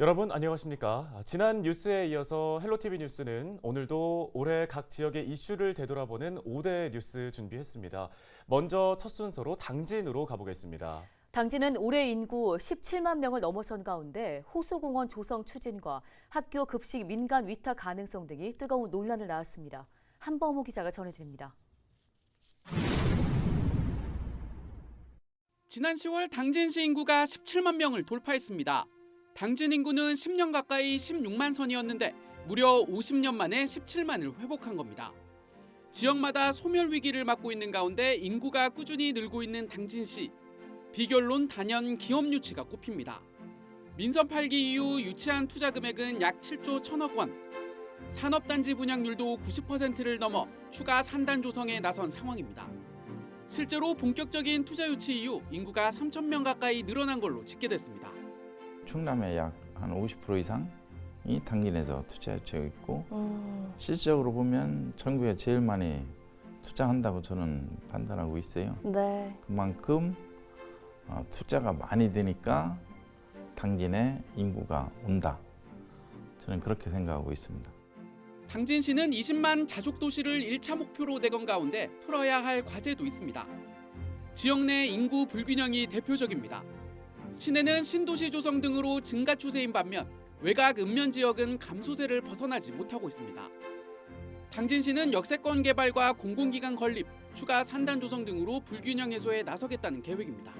여러분 안녕하십니까? 지난 뉴스에 이어서 헬로티비 뉴스는 오늘도 올해 각 지역의 이슈를 되돌아보는 5대 뉴스 준비했습니다. 먼저 첫 순서로 당진으로 가보겠습니다. 당진은 올해 인구 17만 명을 넘어선 가운데 호수공원 조성 추진과 학교 급식 민간 위탁 가능성 등이 뜨거운 논란을 낳았습니다. 한범호 기자가 전해드립니다. 지난 10월 당진시 인구가 17만 명을 돌파했습니다. 당진 인구는 10년 가까이 16만 선이었는데 무려 50년 만에 17만을 회복한 겁니다. 지역마다 소멸 위기를 맞고 있는 가운데 인구가 꾸준히 늘고 있는 당진시. 비결론 단연 기업 유치가 꼽힙니다. 민선 8기 이후 유치한 투자 금액은 약 7조 1천억 원. 산업단지 분양률도 90%를 넘어 추가 산단 조성에 나선 상황입니다. 실제로 본격적인 투자 유치 이후 인구가 3천 명 가까이 늘어난 걸로 집계됐습니다. 충남의 약 한 50% 이상이 당진에서 투자되어 있고 실질적으로 보면 전국에 제일 많이 투자한다고 저는 판단하고 있어요. 네. 그만큼 투자가 많이 되니까 당진에 인구가 온다. 저는 그렇게 생각하고 있습니다. 당진시는 20만 자족도시를 1차 목표로 내건 가운데 풀어야 할 과제도 있습니다. 지역 내 인구 불균형이 대표적입니다. 시내는 신도시 조성 등으로 증가 추세인 반면 외곽 읍면 지역은 감소세를 벗어나지 못하고 있습니다. 당진시는 역세권 개발과 공공기관 건립, 추가 산단 조성 등으로 불균형 해소에 나서겠다는 계획입니다.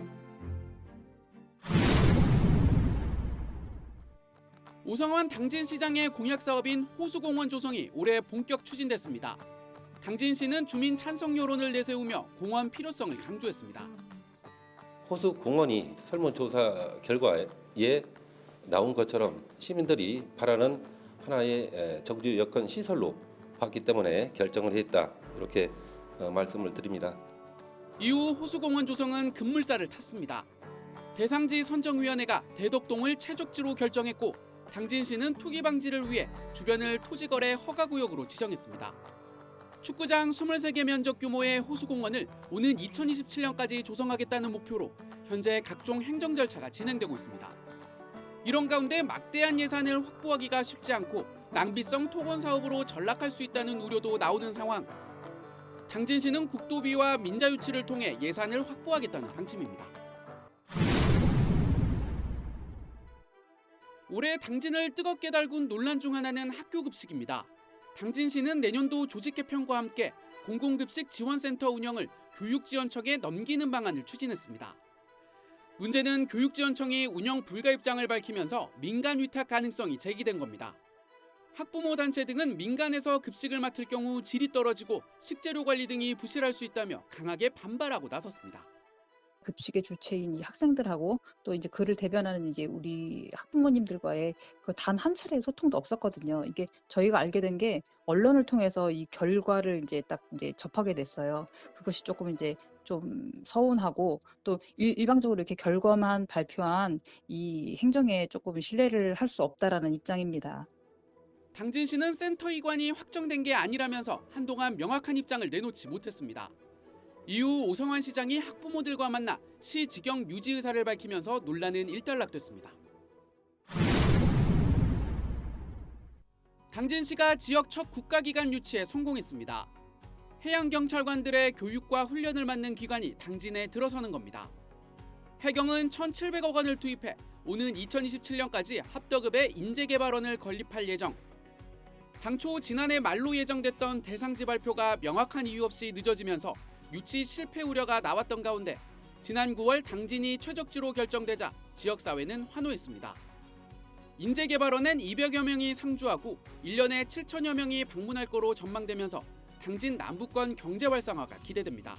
오성환 당진시장의 공약 사업인 호수공원 조성이 올해 본격 추진됐습니다. 당진시는 주민 찬성 여론을 내세우며 공원 필요성을 강조했습니다. 호수 공원이 설문조사 결과에 나온 것처럼 시민들이 바라는 하나의 정주 여건 시설로 봤기 때문에 결정을 했다. 이렇게 말씀을 드립니다. 이후 호수공원 조성은 급물살을 탔습니다. 대상지 선정위원회가 대덕동을 최적지로 결정했고 당진시는 투기 방지를 위해 주변을 토지거래 허가구역으로 지정했습니다. 축구장 23개 면적 규모의 호수공원을 오는 2027년까지 조성하겠다는 목표로 현재 각종 행정 절차가 진행되고 있습니다. 이런 가운데 막대한 예산을 확보하기가 쉽지 않고 낭비성 토건 사업으로 전락할 수 있다는 우려도 나오는 상황. 당진시는 국도비와 민자유치를 통해 예산을 확보하겠다는 방침입니다. 올해 당진을 뜨겁게 달군 논란 중 하나는 학교 급식입니다. 당진시는 내년도 조직 개편과 함께 공공급식 지원센터 운영을 교육지원청에 넘기는 방안을 추진했습니다. 문제는 교육지원청이 운영 불가 입장을 밝히면서 민간 위탁 가능성이 제기된 겁니다. 학부모 단체 등은 민간에서 급식을 맡을 경우 질이 떨어지고 식재료 관리 등이 부실할 수 있다며 강하게 반발하고 나섰습니다. 급식의 주체인 이 학생들하고 또 이제 그를 대변하는 이제 우리 학부모님들과의 그 단 한 차례의 소통도 없었거든요. 이게 저희가 알게 된 게 언론을 통해서 이 결과를 이제 딱 이제 접하게 됐어요. 그것이 조금 이제 좀 서운하고 또 일방적으로 이렇게 결과만 발표한 이 행정에 조금 신뢰를 할 수 없다라는 입장입니다. 당진시는 센터 이관이 확정된 게 아니라면서 한동안 명확한 입장을 내놓지 못했습니다. 이후 오성환 시장이 학부모들과 만나 시 직영 유지 의사를 밝히면서 논란은 일단락됐습니다. 당진시가 지역 첫 국가기관 유치에 성공했습니다. 해양경찰관들의 교육과 훈련을 맡는 기관이 당진에 들어서는 겁니다. 해경은 1,700억 원을 투입해 오는 2027년까지 합덕읍에 인재개발원을 건립할 예정. 당초 지난해 말로 예정됐던 대상지 발표가 명확한 이유 없이 늦어지면서 유치 실패 우려가 나왔던 가운데 지난 9월 당진이 최적지로 결정되자 지역사회는 환호했습니다. 인재개발원엔 200여 명이 상주하고 1년에 7천여 명이 방문할 거로 전망되면서 당진 남부권 경제 활성화가 기대됩니다.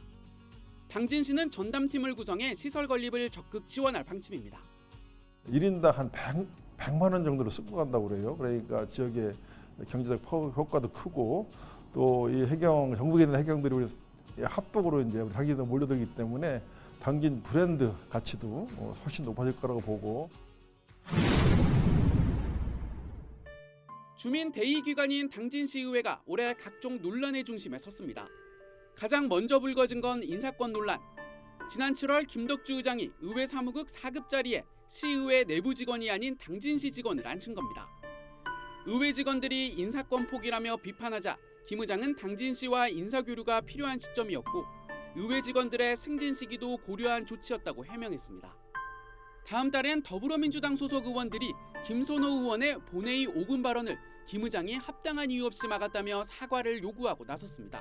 당진시는 전담팀을 구성해 시설 건립을 적극 지원할 방침입니다. 1인당 한 100만 원 정도로 쓰고 간다고 그래요. 그러니까 지역의 경제적 효과도 크고 또 이 해경 전국에 있는 해경들이 우리 합독으로 이제 우리 당진으로 몰려들기 때문에 당진 브랜드 가치도 훨씬 높아질 거라고 보고. 주민 대의기관인 당진시의회가 올해 각종 논란의 중심에 섰습니다. 가장 먼저 불거진 건 인사권 논란. 지난 7월 김덕주 의장이 의회 사무국 4급 자리에 시의회 내부 직원이 아닌 당진시 직원을 앉힌 겁니다. 의회 직원들이 인사권 포기라며 비판하자 김 의장은 당진시와 인사교류가 필요한 시점이었고 의회 직원들의 승진 시기도 고려한 조치였다고 해명했습니다. 다음 달엔 더불어민주당 소속 의원들이 김선호 의원의 본회의 5분 발언을 김 의장이 합당한 이유 없이 막았다며 사과를 요구하고 나섰습니다.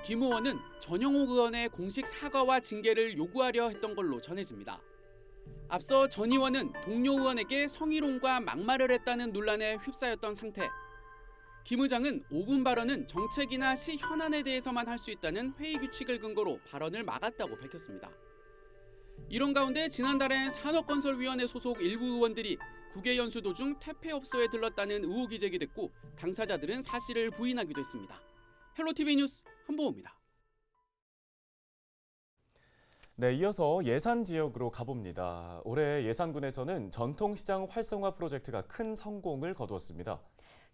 김 의원은 전영옥 의원의 공식 사과와 징계를 요구하려 했던 걸로 전해집니다. 앞서 전 의원은 동료 의원에게 성희롱과 막말을 했다는 논란에 휩싸였던 상태. 김 의장은 5분 발언은 정책이나 시 현안에 대해서만 할 수 있다는 회의 규칙을 근거로 발언을 막았다고 밝혔습니다. 이런 가운데 지난달엔 산업건설위원회 소속 일부 의원들이 국회 연수 도중 퇴폐업소에 들렀다는 의혹이 제기됐고 당사자들은 사실을 부인하기도 했습니다. 헬로티비 뉴스 한보호입니다. 네, 이어서 예산 지역으로 가봅니다. 올해 예산군에서는 전통시장 활성화 프로젝트가 큰 성공을 거두었습니다.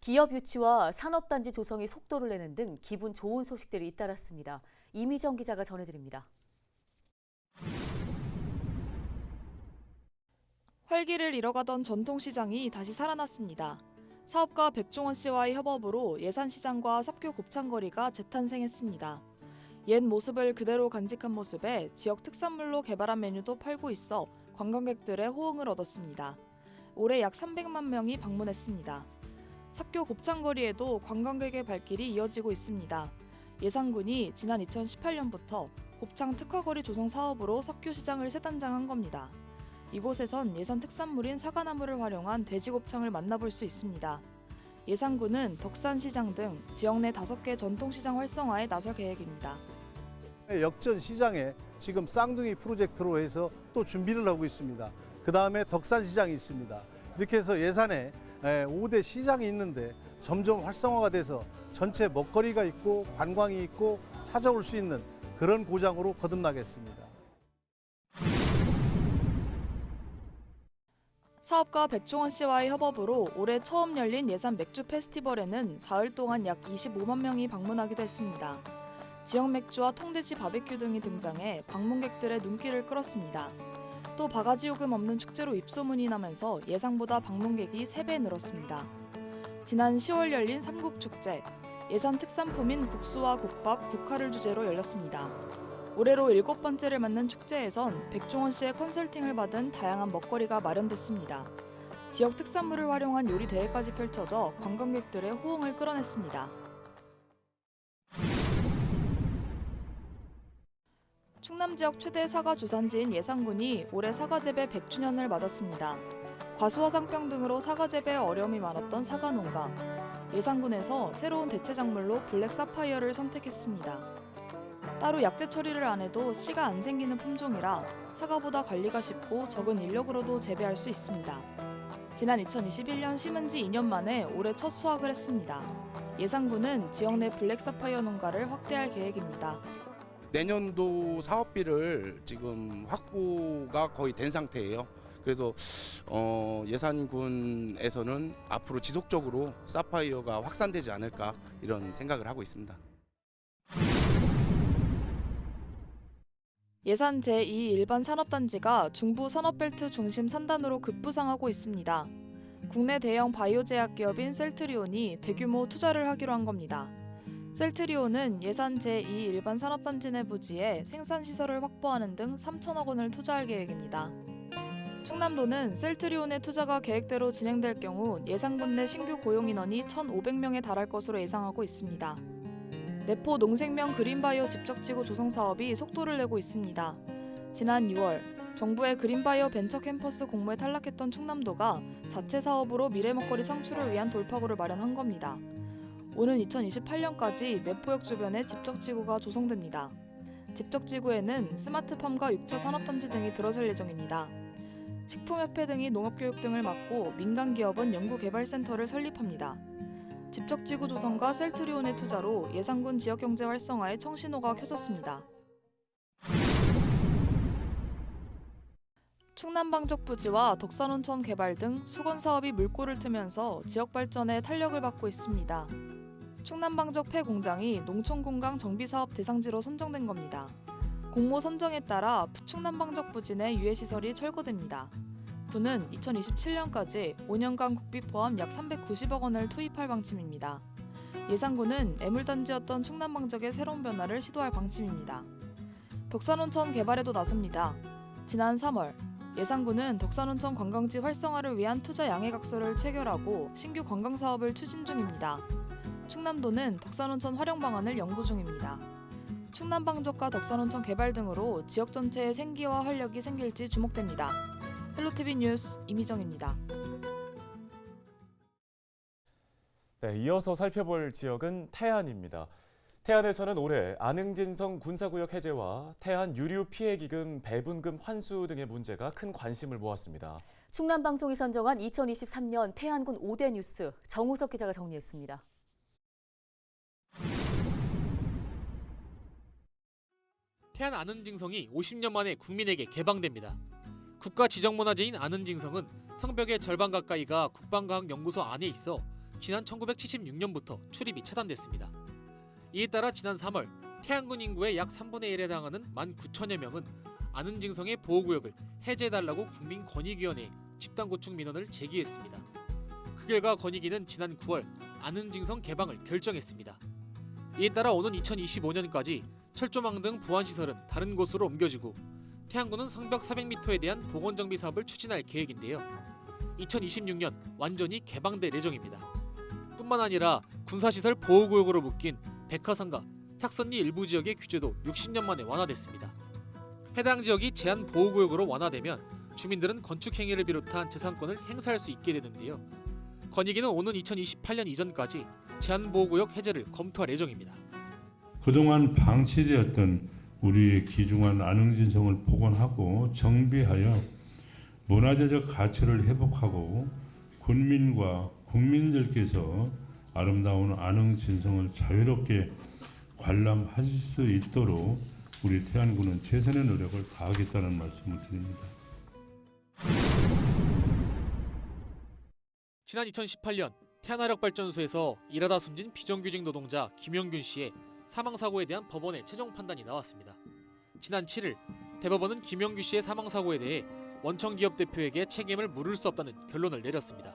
기업 유치와 산업단지 조성이 속도를 내는 등 기분 좋은 소식들이 잇따랐습니다. 이미정 기자가 전해드립니다. 활기를 잃어가던 전통시장이 다시 살아났습니다. 사업가 백종원 씨와의 협업으로 예산시장과 삽교 곱창거리가 재탄생했습니다. 옛 모습을 그대로 간직한 모습에 지역 특산물로 개발한 메뉴도 팔고 있어 관광객들의 호응을 얻었습니다. 올해 약 300만 명이 방문했습니다. 삽교 곱창거리에도 관광객의 발길이 이어지고 있습니다. 예산군이 지난 2018년부터 곱창 특화거리 조성 사업으로 삽교시장을 새 단장한 겁니다. 이곳에선 예산 특산물인 사과나무를 활용한 돼지곱창을 만나볼 수 있습니다. 예산군은 덕산시장 등 지역 내 5개 전통시장 활성화에 나설 계획입니다. 역전 시장에 지금 쌍둥이 프로젝트로 해서 또 준비를 하고 있습니다. 그 다음에 덕산시장이 있습니다. 이렇게 해서 예산에 5대 시장이 있는데 점점 활성화가 돼서 전체 먹거리가 있고 관광이 있고 찾아올 수 있는 그런 고장으로 거듭나겠습니다. 사업가 백종원 씨와의 협업으로 올해 처음 열린 예산 맥주 페스티벌에는 사흘 동안 약 25만 명이 방문하기도 했습니다. 지역 맥주와 통돼지 바베큐 등이 등장해 방문객들의 눈길을 끌었습니다. 또 바가지 요금 없는 축제로 입소문이 나면서 예상보다 방문객이 3배 늘었습니다. 지난 10월 열린 삼국축제, 예산 특산품인 국수와 국밥, 국화를 주제로 열렸습니다. 올해로 7번째를 맞는 축제에선 백종원 씨의 컨설팅을 받은 다양한 먹거리가 마련됐습니다. 지역 특산물을 활용한 요리 대회까지 펼쳐져 관광객들의 호응을 끌어냈습니다. 충남 지역 최대 사과 주산지인 예산군이 올해 사과 재배 100주년을 맞았습니다. 과수와 상병 등으로 사과 재배에 어려움이 많았던 사과 농가. 예산군에서 새로운 대체 작물로 블랙 사파이어를 선택했습니다. 따로 약재 처리를 안 해도 씨가 안 생기는 품종이라 사과보다 관리가 쉽고 적은 인력으로도 재배할 수 있습니다. 지난 2021년 심은 지 2년 만에 올해 첫 수확을 했습니다. 예산군은 지역 내 블랙 사파이어 농가를 확대할 계획입니다. 내년도 사업비를 지금 확보가 거의 된 상태예요. 그래서 예산군에서는 앞으로 지속적으로 사파이어가 확산되지 않을까 이런 생각을 하고 있습니다. 예산 제2 일반 산업단지가 중부 산업벨트 중심 산단으로 급부상하고 있습니다. 국내 대형 바이오 제약 기업인 셀트리온이 대규모 투자를 하기로 한 겁니다. 셀트리온은 예산 제2 일반 산업단지 내 부지에 생산시설을 확보하는 등 3천억 원을 투자할 계획입니다. 충남도는 셀트리온의 투자가 계획대로 진행될 경우 예산군 내 신규 고용 인원이 1,500명에 달할 것으로 예상하고 있습니다. 내포 농생명 그린바이오 집적지구 조성 사업이 속도를 내고 있습니다. 지난 6월 정부의 그린바이오 벤처 캠퍼스 공모에 탈락했던 충남도가 자체 사업으로 미래 먹거리 창출을 위한 돌파구를 마련한 겁니다. 오는 2028년까지 내포역 주변에 집적지구가 조성됩니다. 집적지구에는 스마트팜과 6차 산업단지 등이 들어설 예정입니다. 식품협회 등이 농업교육 등을 맡고 민간기업은 연구개발센터를 설립합니다. 집적지구 조성과 셀트리온의 투자로 예산군 지역경제 활성화에 청신호가 켜졌습니다. 충남방적부지와 덕산온천 개발 등 수건사업이 물꼬를 트면서 지역 발전에 탄력을 받고 있습니다. 충남방적 폐공장이 농촌공강 정비사업 대상지로 선정된 겁니다. 공모 선정에 따라 충남방적 부지 내 유해시설이 철거됩니다. 군은 2027년까지 5년간 국비 포함 약 390억 원을 투입할 방침입니다. 예산군은 애물단지였던 충남방적의 새로운 변화를 시도할 방침입니다. 덕산온천 개발에도 나섭니다. 지난 3월 예산군은 덕산온천 관광지 활성화를 위한 투자 양해각서를 체결하고 신규 관광사업을 추진 중입니다. 충남도는 덕산온천 활용 방안을 연구 중입니다. 충남방적과 덕산온천 개발 등으로 지역 전체에 생기와 활력이 생길지 주목됩니다. 헬로티비 뉴스 이미정입니다. 네, 이어서 살펴볼 지역은 태안입니다. 태안에서는 올해 안흥진성 군사구역 해제와 태안 유류 피해 기금 배분금 환수 등의 문제가 큰 관심을 모았습니다. 충남방송이 선정한 2023년 태안군 5대 뉴스 정우석 기자가 정리했습니다. 태안 안흥징성이 50년 만에 국민에게 개방됩니다. 국가 지정문화재인 안흥징성은 성벽의 절반 가까이가 국방과학연구소 안에 있어 지난 1976년부터 출입이 차단됐습니다. 이에 따라 지난 3월 태안군 인구의 약 3분의 1에 해당하는 19,000여 명은 안흥징성의 보호구역을 해제해달라고 국민권익위원회에 집단고충 민원을 제기했습니다. 그 결과 권익위는 지난 9월 안흥징성 개방을 결정했습니다. 이에 따라 오는 2025년까지 철조망 등 보안시설은 다른 곳으로 옮겨지고 태안군은 성벽 400m에 대한 복원정비 사업을 추진할 계획인데요. 2026년 완전히 개방될 예정입니다. 뿐만 아니라 군사시설 보호구역으로 묶인 백화산과 삭선리 일부 지역의 규제도 60년 만에 완화됐습니다. 해당 지역이 제한 보호구역으로 완화되면 주민들은 건축 행위를 비롯한 재산권을 행사할 수 있게 되는데요. 권익위는 오는 2028년 이전까지 제한 보호구역 해제를 검토할 예정입니다. 그동안 방치되었던 우리의 귀중한 안흥진성을 복원하고 정비하여 문화재적 가치를 회복하고 군민과 국민들께서 아름다운 안흥진성을 자유롭게 관람하실 수 있도록 우리 태안군은 최선의 노력을 다하겠다는 말씀을 드립니다. 지난 2018년 태안화력발전소에서 일하다 숨진 비정규직 노동자 김영균 씨의 사망사고에 대한 법원의 최종 판단이 나왔습니다. 지난 7일 대법원은 김영균 씨의 사망사고에 대해 원청기업 대표에게 책임을 물을 수 없다는 결론을 내렸습니다.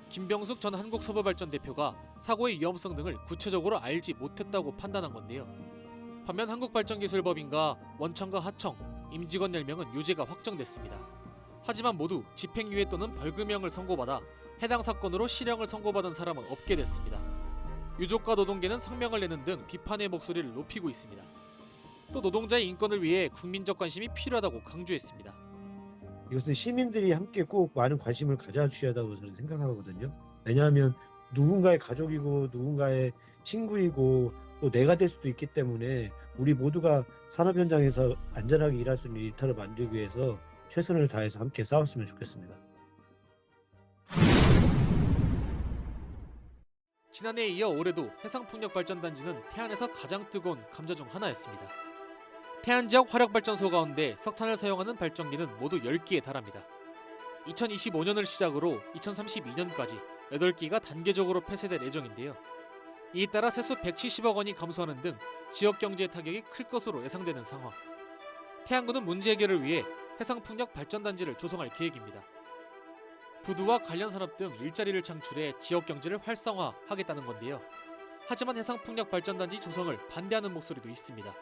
김병숙 전 한국서부발전 대표가 사고의 위험성 등을 구체적으로 알지 못했다고 판단한 건데요. 반면 한국발전기술법인과 원청과 하청, 임직원 10명은 유죄가 확정됐습니다. 하지만 모두 집행유예 또는 벌금형을 선고받아 해당 사건으로 실형을 선고받은 사람은 없게 됐습니다. 유족과 노동계는 성명을 내는 등 비판의 목소리를 높이고 있습니다. 또 노동자의 인권을 위해 국민적 관심이 필요하다고 강조했습니다. 이것은 시민들이 함께 꼭 많은 관심을 가져주셔야 한다고 저는 생각하거든요. 왜냐하면 누군가의 가족이고 누군가의 친구이고 또 내가 될 수도 있기 때문에 우리 모두가 산업 현장에서 안전하게 일할 수 있는 일터를 만들기 위해서 최선을 다해서 함께 싸웠으면 좋겠습니다. 지난해에 이어 올해도 해상풍력발전단지는 태안에서 가장 뜨거운 감자 중 하나였습니다. 태안 지역 화력발전소 가운데 석탄을 사용하는 발전기는 모두 10기에 달합니다. 2025년을 시작으로 2032년까지 8기가 단계적으로 폐쇄될 예정인데요. 이에 따라 세수 170억 원이 감소하는 등 지역 경제의 타격이 클 것으로 예상되는 상황. 태안군은 문제 해결을 위해 해상풍력 발전단지를 조성할 계획입니다. 부두와 관련 산업 등 일자리를 창출해 지역 경제를 활성화하겠다는 건데요. 하지만 해상풍력 발전단지 조성을 반대하는 목소리도 있습니다.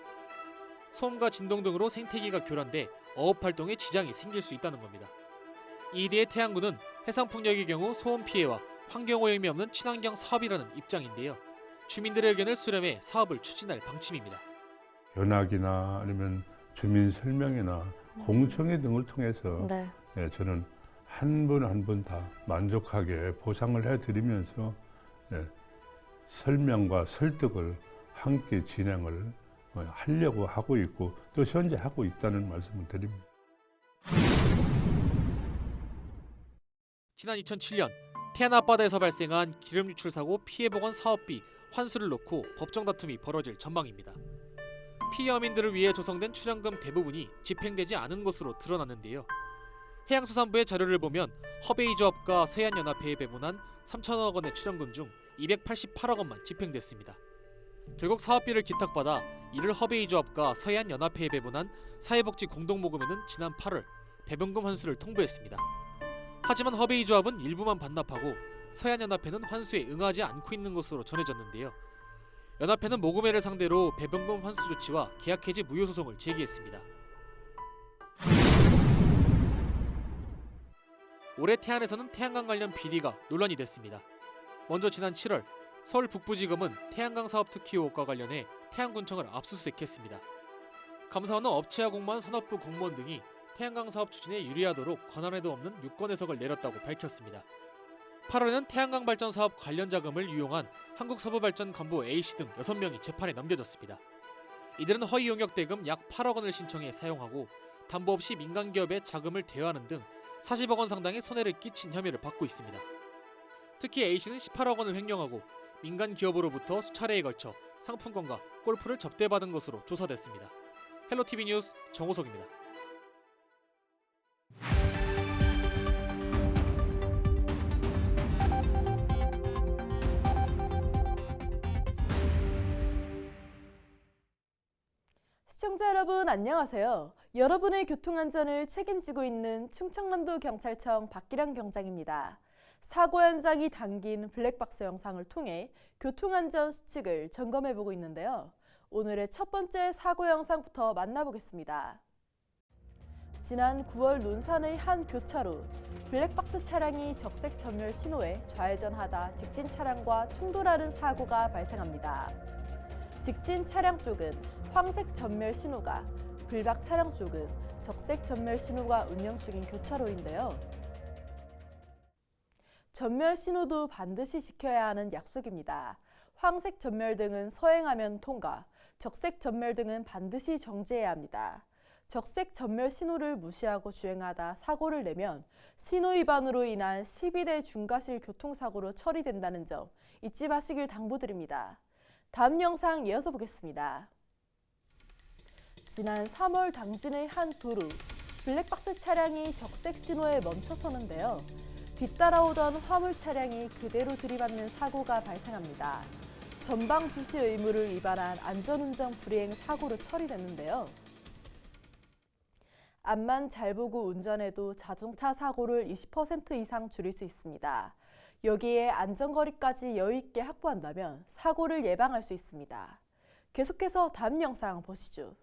소음과 진동 등으로 생태계가 교란돼 어업 활동에 지장이 생길 수 있다는 겁니다. 이에 대해 태안군은 해상풍력의 경우 소음 피해와 환경오염이 없는 친환경 사업이라는 입장인데요. 주민들의 의견을 수렴해 사업을 추진할 방침입니다. 견학이나 아니면 주민 설명이나 공청회 등을 통해서 저는 한 분 한 분 다 만족하게 보상을 해드리면서 설명과 설득을 함께 진행을 하려고 하고 있고 또 현재 하고 있다는 말씀을 드립니다. 지난 2007년 태안 앞바다에서 발생한 기름 유출 사고 피해 보건 사업비 환수를 놓고 법정 다툼이 벌어질 전망입니다. 피해 어민들을 위해 조성된 출연금 대부분이 집행되지 않은 것으로 드러났는데요. 해양수산부의 자료를 보면 허베이조합과 서해안연합회에 배분한 3천억 원의 출연금 중 288억 원만 집행됐습니다. 결국 사업비를 기탁받아 이를 허베이조합과 서해안연합회에 배분한 사회복지 공동모금회는 지난 8월 배분금 환수를 통보했습니다. 하지만 허베이 조합은 일부만 반납하고 서해안연합회는 환수에 응하지 않고 있는 것으로 전해졌는데요. 연합회는 모금회를 상대로 배병금 환수 조치와 계약 해지 무효 소송을 제기했습니다. 올해 태안에서는 태양광 관련 비리가 논란이 됐습니다. 먼저 지난 7월 서울 북부지검은 태양광 사업 특혜 의혹과 관련해 태안군청을 압수수색했습니다. 감사원은 업체와 공무원, 산업부 공무원 등이 태양광 사업 추진에 유리하도록 권한에도 없는 유권 해석을 내렸다고 밝혔습니다. 8월에는 태양광 발전 사업 관련 자금을 유용한 한국서부발전 간부 A씨 등 6명이 재판에 넘겨졌습니다. 이들은 허위 용역 대금 약 8억 원을 신청해 사용하고 담보 없이 민간 기업에 자금을 대여하는 등 40억 원 상당의 손해를 끼친 혐의를 받고 있습니다. 특히 A씨는 18억 원을 횡령하고 민간 기업으로부터 수차례에 걸쳐 상품권과 골프를 접대받은 것으로 조사됐습니다. 헬로티비 뉴스 정호석입니다. 시청자 여러분 안녕하세요. 여러분의 교통안전을 책임지고 있는 충청남도 경찰청 박기량 경장입니다. 사고 현장이 담긴 블랙박스 영상을 통해 교통안전 수칙을 점검해보고 있는데요. 오늘의 첫 번째 사고 영상부터 만나보겠습니다. 지난 9월 논산의 한 교차로 블랙박스 차량이 적색 전멸 신호에 좌회전하다 직진 차량과 충돌하는 사고가 발생합니다. 직진 차량 쪽은 황색 전멸 신호가, 불박 차량 쪽은 적색 전멸 신호가 운영 중인 교차로인데요. 전멸 신호도 반드시 지켜야 하는 약속입니다. 황색 전멸 등은 서행하면 통과, 적색 전멸 등은 반드시 정지해야 합니다. 적색 전멸 신호를 무시하고 주행하다 사고를 내면 신호 위반으로 인한 12대 중과실 교통사고로 처리된다는 점 잊지 마시길 당부드립니다. 다음 영상 이어서 보겠습니다. 지난 3월 당진의 한 도로, 블랙박스 차량이 적색 신호에 멈춰서는데요. 뒤따라오던 화물 차량이 그대로 들이받는 사고가 발생합니다. 전방 주시 의무를 위반한 안전운전 불이행 사고로 처리됐는데요. 앞만 잘 보고 운전해도 자동차 사고를 20% 이상 줄일 수 있습니다. 여기에 안전거리까지 여유있게 확보한다면 사고를 예방할 수 있습니다. 계속해서 다음 영상 보시죠.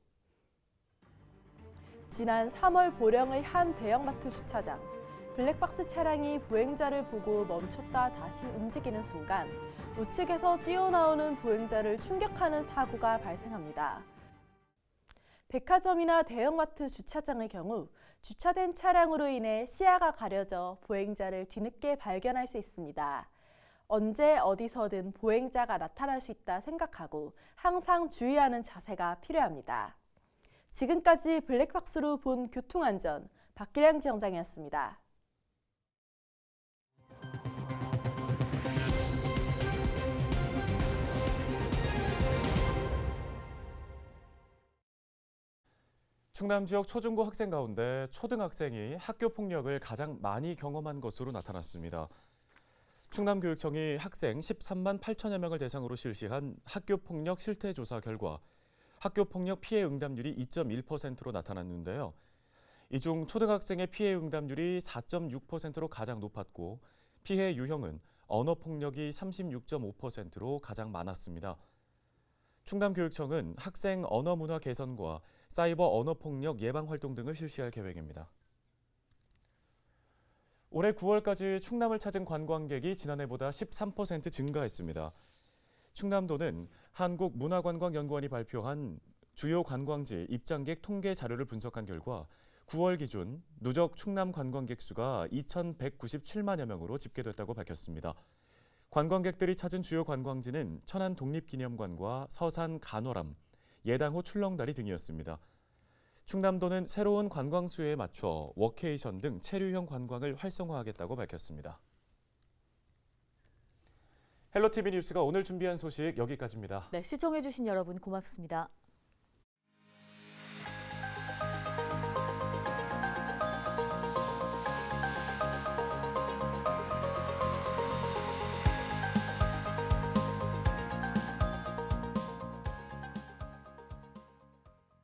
지난 3월 보령의 한 대형마트 주차장, 블랙박스 차량이 보행자를 보고 멈췄다 다시 움직이는 순간 우측에서 뛰어나오는 보행자를 충격하는 사고가 발생합니다. 백화점이나 대형마트 주차장의 경우 주차된 차량으로 인해 시야가 가려져 보행자를 뒤늦게 발견할 수 있습니다. 언제 어디서든 보행자가 나타날 수 있다 생각하고 항상 주의하는 자세가 필요합니다. 지금까지 블랙박스로 본 교통안전 박기량 지청장이었습니다. 충남 지역 초중고 학생 가운데 초등학생이 학교 폭력을 가장 많이 경험한 것으로 나타났습니다. 충남교육청이 학생 13만 8천여 명을 대상으로 실시한 학교 폭력 실태 조사 결과 학교 폭력 피해 응답률이 2.1%로 나타났는데요. 이 중 초등학생의 피해 응답률이 4.6%로 가장 높았고 피해 유형은 언어 폭력이 36.5%로 가장 많았습니다. 충남교육청은 학생 언어 문화 개선과 사이버 언어 폭력 예방 활동 등을 실시할 계획입니다. 올해 9월까지 충남을 찾은 관광객이 지난해보다 13% 증가했습니다. 충남도는 한국문화관광연구원이 발표한 주요 관광지 입장객 통계 자료를 분석한 결과 9월 기준 누적 충남 관광객 수가 2,197만여 명으로 집계됐다고 밝혔습니다. 관광객들이 찾은 주요 관광지는 천안 독립기념관과 서산 간월암, 예당호 출렁다리 등이었습니다. 충남도는 새로운 관광 수요에 맞춰 워케이션 등 체류형 관광을 활성화하겠다고 밝혔습니다. 헬로티비 뉴스가 오늘 준비한 소식 여기까지입니다. 네, 시청해주신 여러분 고맙습니다.